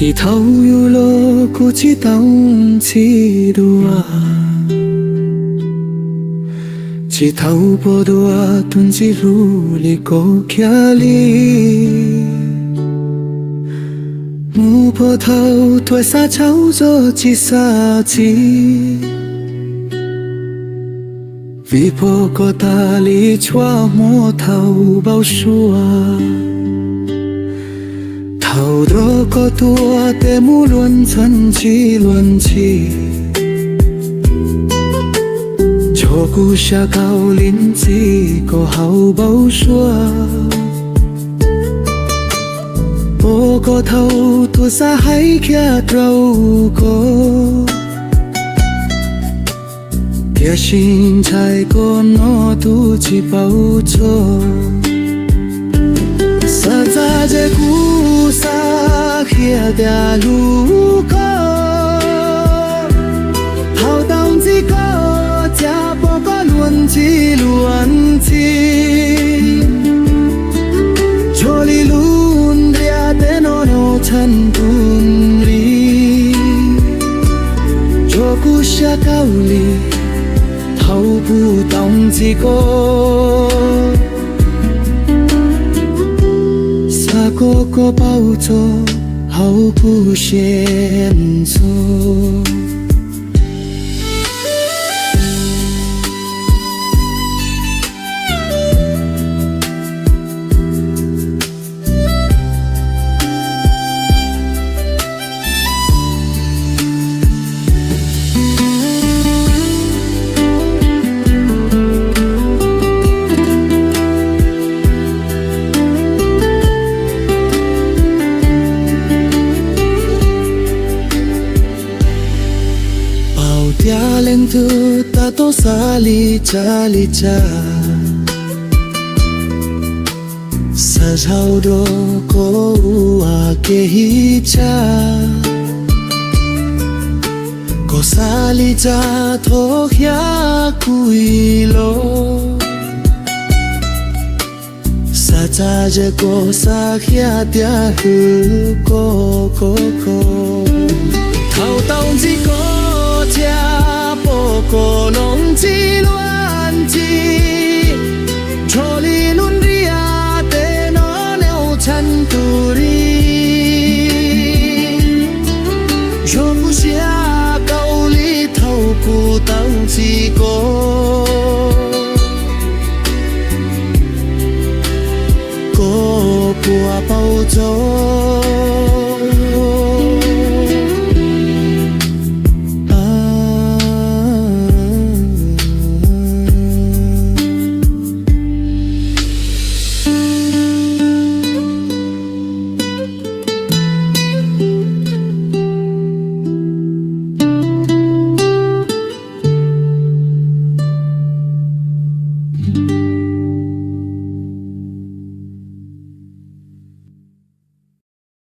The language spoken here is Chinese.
一头有路，古一东一路啊，一头波多啊，顿一路里过徛里，木坡头推沙草做一沙子，为破个大里抓摸头包树啊。好多个多的木轮转起轮起，错过下高林子个好宝说，我个头多沙海卡柔个，贴心才个诺都去包错。萨扎这古萨黑的路口，好当一个家不个轮起轮起，chỗ里轮的的诺诺成顿里，chỗ古下高里，好不当一个。个个抱着好不嫌错。dia lento tato sali chali cha sa sao do ko a ke hi cha ko sali cha tho ya kui lo sa cha je ko sa ya dia hu ko thao tao chỉ có家不过弄起乱起，chỗ里轮里啊的那鸟缠肚里，若不下高里头不当几个，个不包走。